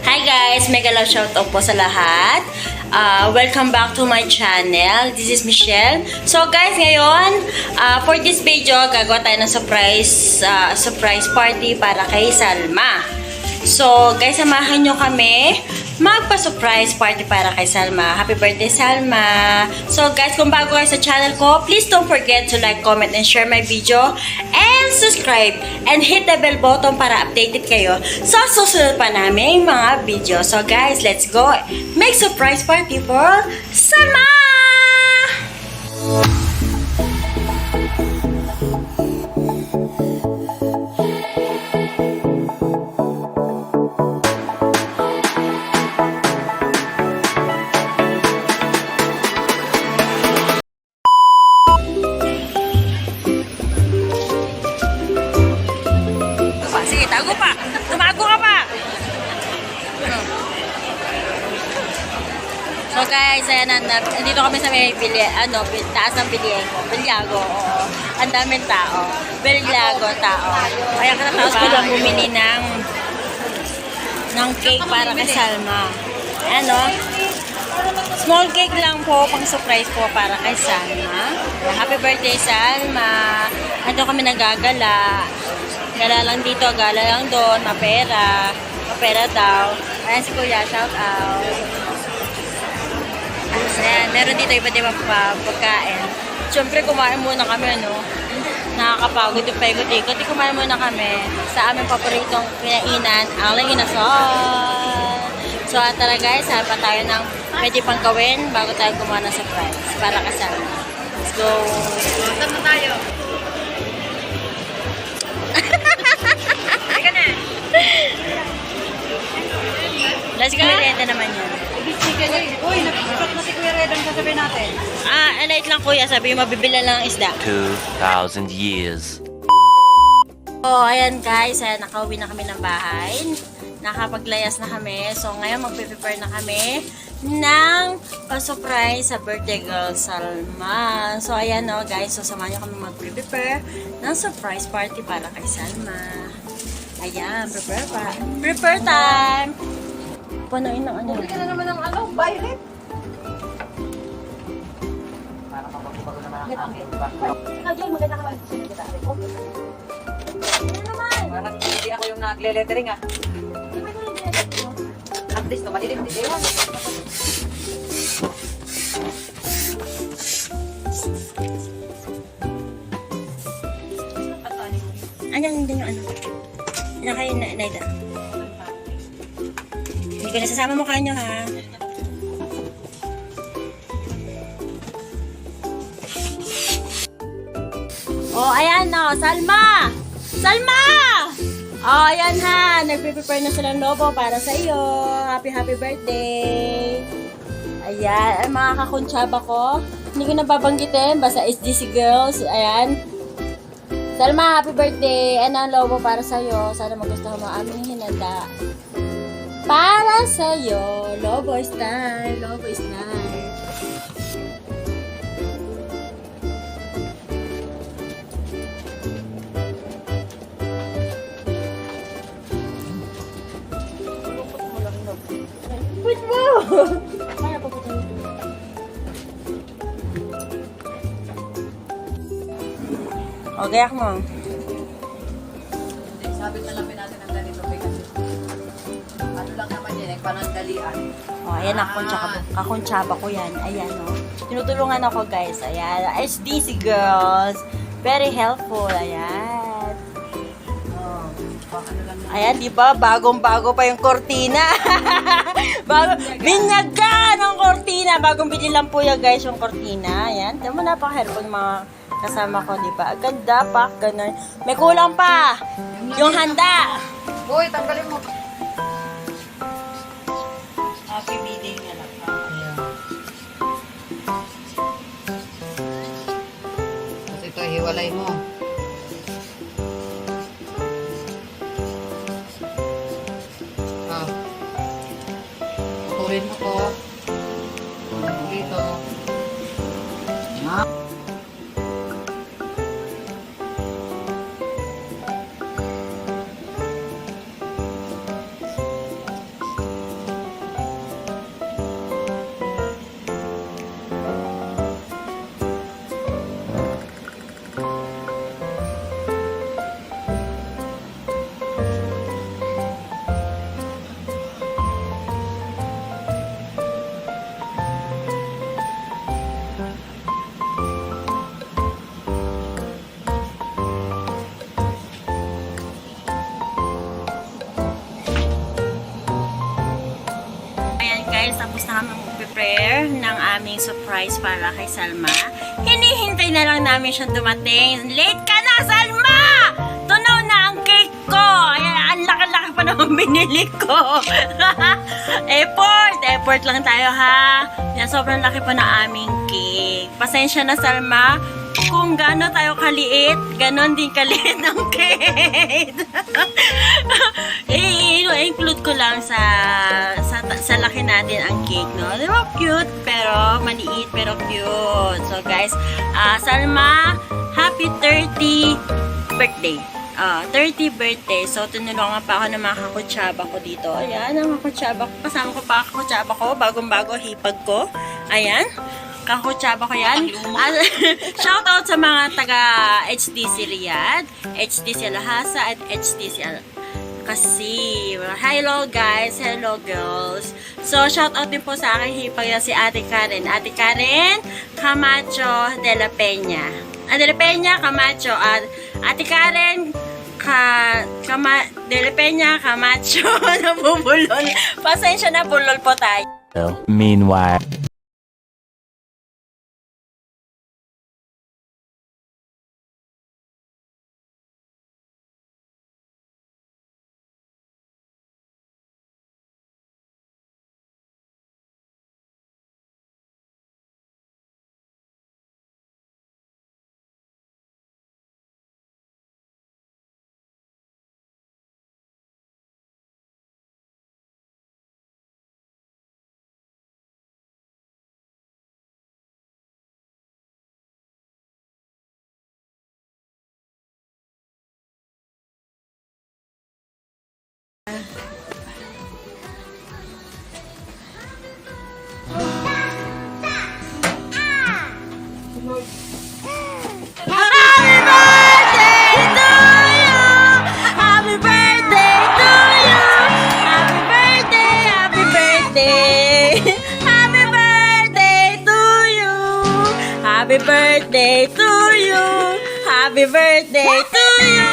Hi guys! Mega love shoutout po sa lahat. Welcome back to my channel. This is Michelle. So guys, ngayon, for this video, gagawa tayo ng surprise party para kay Salma. So guys, samahan nyo kami magpa-surprise party para kay Salma. Happy birthday, Salma! So guys, kung bago kayo sa channel ko, please don't forget to like, comment, and share my video. And subscribe and hit the bell button para updated kayo sa susunod pa naming mga video. So guys, let's go! Make surprise party for Salma! Sige, tago pa. Tumago ka pa. So guys, ayan, dito kami sa may taas ng Bilyago. Ang daming tao. Bilyago, tao. Kaya katapos ko lang bumili ng cake para kay Salma. Ayan o. Small cake lang po, pang surprise po para kay Salma. Happy birthday, Salma. Ando kami nagagala. Gala lang dito, gala lang doon, mapera. Mapera daw. Ayan si Kuya, shout out. Ayan, meron dito iba't ibang pagkain. Siyempre, kumain muna kami, no? Nakakapagod yung paikot-ikot. Kumain muna kami sa aming paboritong pinainan, ang Inasal. So, tara guys, saan pa tayo ng pwede pang gawin bago tayo gumawa ng surprise para kasama. Let's go! Saan na tayo? Let's go. Merienda naman yan. Uy, nagsipat na si Kuya Red ang sasabihin natin. Light lang kuya. Sabi yung mabibila lang ng isda. 2,000 years. Oh, ayan guys. Ayan, nakauwi na kami ng bahay. Nakapaglayas na kami. So, ngayon magpe-prepare na kami ng surprise sa birthday girl Salma. So, ayan o guys. So, samahan nyo kami mag-prepare ng surprise party para kay Salma. Ayan, prepare time! Punuin ng ano. Bumili ka na naman ng violet. Ikaw, Jay, maganda ka mag-sunod kita. Ano naman? Parang hindi ako yung nagle-lettering ah. At least, madilim din yun. Ayan din yung ano. Nakay na ida. Hindi ko nasasama mukha nyo ha. Oh, ayan o. Salma! Salma! Oh, ayan ha. Nagpe-prepare na silang lobo para sa iyo. Happy birthday. Ayan. Ay, mga kakuntsaba ko. Hindi ko nababanggitin. Basta SDC Girls. Ayan. Salma, happy birthday. Ano ang lobo para sa iyo? Sana magustuhan mo aming hinanda. Para sa iyo. Lobo style. Lobo style. Wait mo! Kaya papunta nito. O, gayak mo. Sabit na lang natin ang ganito. Kasi ano lang naman yan, eh, panandalian. O, ayan ako, kakuntsaba ko yan. Ayan, o. Tinutulungan ako, guys. Ayan. SDC girls. Very helpful. Ayan. Ano lang Ayan, di ba? Bagong-bago pa yung kortina. Binyaga ng kortina. Bagong bili lang po yan, guys, yung kortina. Ayan. Diyan mo napaka-helpful mga kasama ko, di ba? Ganda pa, ganun. May kulang pa. Yung handa. Uy, tanggalin mo. Happy birthday nga lang. Tapos ito, hiwalay mo. Puturin mo to. Dito. guys, tapos na kami mag-prepare ng aming surprise para kay Salma. Hinihintay na lang namin siyang dumating. Late ka na, Salma! Tunaw na ang cake ko! Ayan, ang laki-laki pa naman binili ko. Effort lang tayo ha. Yan, sobrang laki pa na aming cake. Pasensya na, Salma. Kung gano'n tayo kaliit, gano'n din kaliit ng cake. I-include ko lang sa laki natin ang cake, no? Di ba cute? Pero maliit, pero cute. So guys, Salma, happy 30th birthday. 30th birthday. So, tinulungan pa ako ng mga kakutsaba ko dito. Ayan, ang kakutsaba ko. Kasama ko pa ang kakutsaba ko. Bagong-bago hipag ko. Ayan. Kakutsaba ko yan. Shoutout sa mga taga HDC Riyadh, HDC Lahasa, at HDC Kasim. Hello guys, hello girls. So, shoutout din po sa aking hipag na si Ate Karen. Ate Karen Camacho de la Peña. De la Peña Camacho. At Ate Karen de la Peña Camacho. Nabubulol. Pasensya na, bulol po tayo. Meanwhile. Happy birthday to you. Happy birthday to you.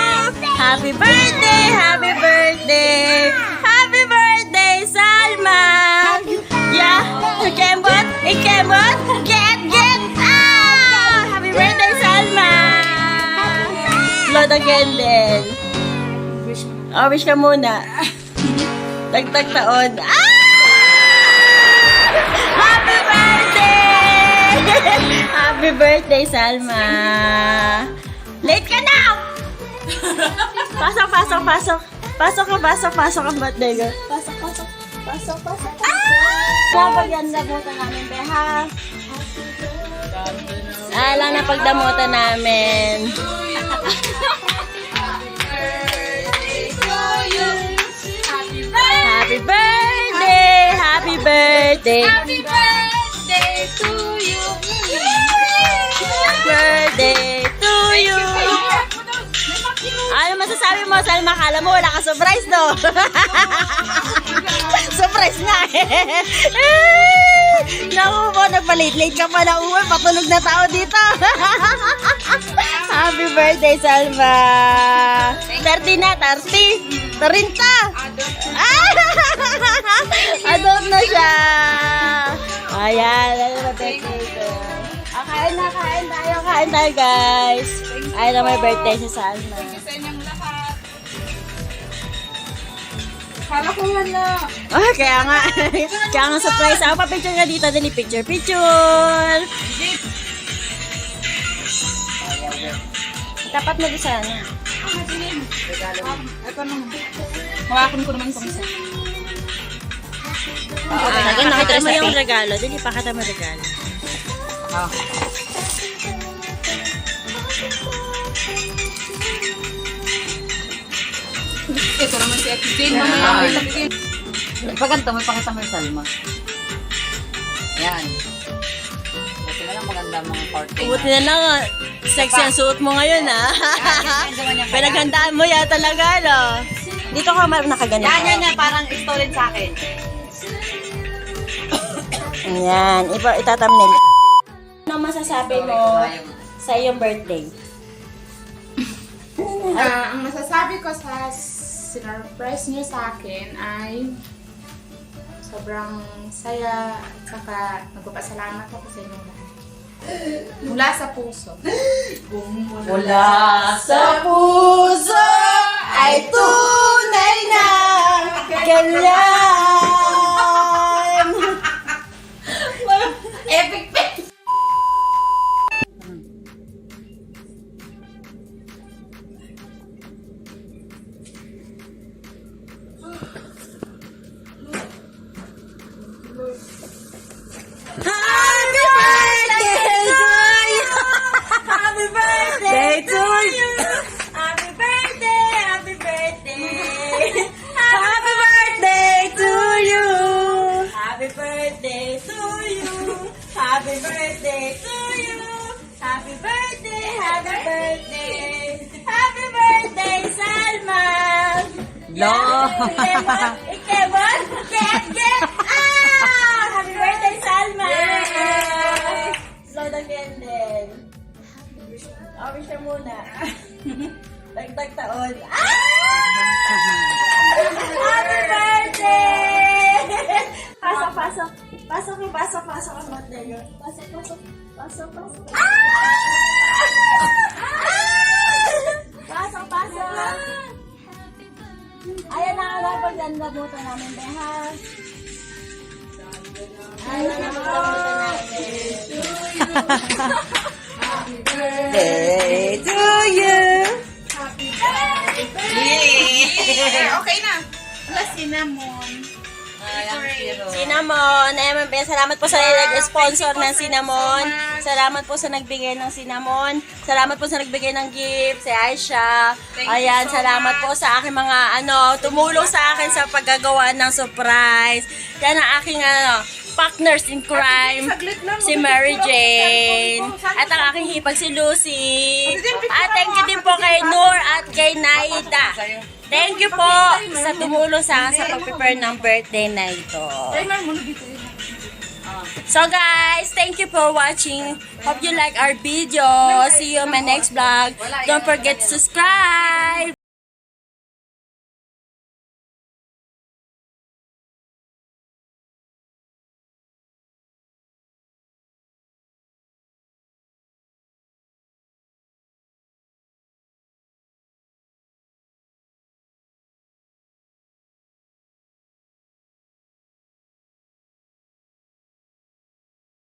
Happy birthday, happy birthday. Happy birthday, Salma. Yeah, ikembot. Get. Happy birthday, Salma. Blood again din. Oh, wish ka muna. Tagtag taon. Happy birthday! Happy birthday, Salma! Late ka na! Pasok ang birthday ko. Pasok. Pagdamutan namin, Beha. Lang na pagdamutan namin. Happy birthday! Happy birthday! Happy birthday to you. Birthday to you! Ano masasabi mo, Salma? Kala mo wala ka surprise, no? Surprise nga eh! Naku po, nagpa-late ka pa na uwi. Patulog na tao dito. Happy birthday, Salma! 30 na, 30! 30! Adult na siya! Ayan, ano na birthday ko? Kain tayo guys. Ay na may birthday si Salma. Thank you sa inyong lahat. Kala ko wala. Kaya nga surprise ako. Pa-picture nga dito. Dali, picture. Tapat mo doon sana. Ito naman. Hawakan ko naman itong isa. Nakita mo yung regalo. Dali, pakita mo regalo. Ito naman si Ate Jane. Mamaya. Pagkanta mo, ipakita mo yung Salma. Yan. Buti na lang maganda mga party. Buti na lang. Sexy ang suot mo ngayon, ha? Pinaghandaan mo yan talaga, no? Dito ka nakaganito. Yan. Parang stolen sa akin. Ayan. Itatamnil. Ano masasabi mo sa iyong birthday? Ang masasabi ko sa surprise niyo sa akin ay Sobrang saya at saka nagpapasalamat ako sa inyong lahat. Mula sa puso. Mula sa puso ay tunay na ganyan. Epic pit! Happy birthday to you! Happy birthday! Happy birthday! Happy birthday to you! Happy birthday to you! Happy birthday to you! Happy birthday! Happy birthday! Happy birthday, Salma! No. Ikebon! Get! Ah! Happy birthday, Salma! Slow the candle. Awin siya muna. Dagdag taon. Ah! Happy birthday! Pasok. Pasok ang birthday. Pasok. Ah! Pasok. Ayan na nga pagdanda mo ito namin, Beha. Ayan na nga pagdanda namin. Birthday to you. Okay na. Wala cinnamon. Cinnamon. Ayan, salamat po sa nag-sponsor ng cinnamon. Salamat po sa nagbigay ng cinnamon. Salamat po sa nagbigay ng gift, si Aisha. Ayan, salamat po sa aking mga tumulong sa akin sa paggagawa ng surprise. Yan ang aking partners in crime, si Mary Jane. At ang aking hipag si Lucy. At thank you din po kay Noor at kay Naida. Thank you po sa tumulong sa pag-prepare ng birthday na ito. So guys, thank you for watching. Hope you like our video. See you in my next vlog. Don't forget to subscribe.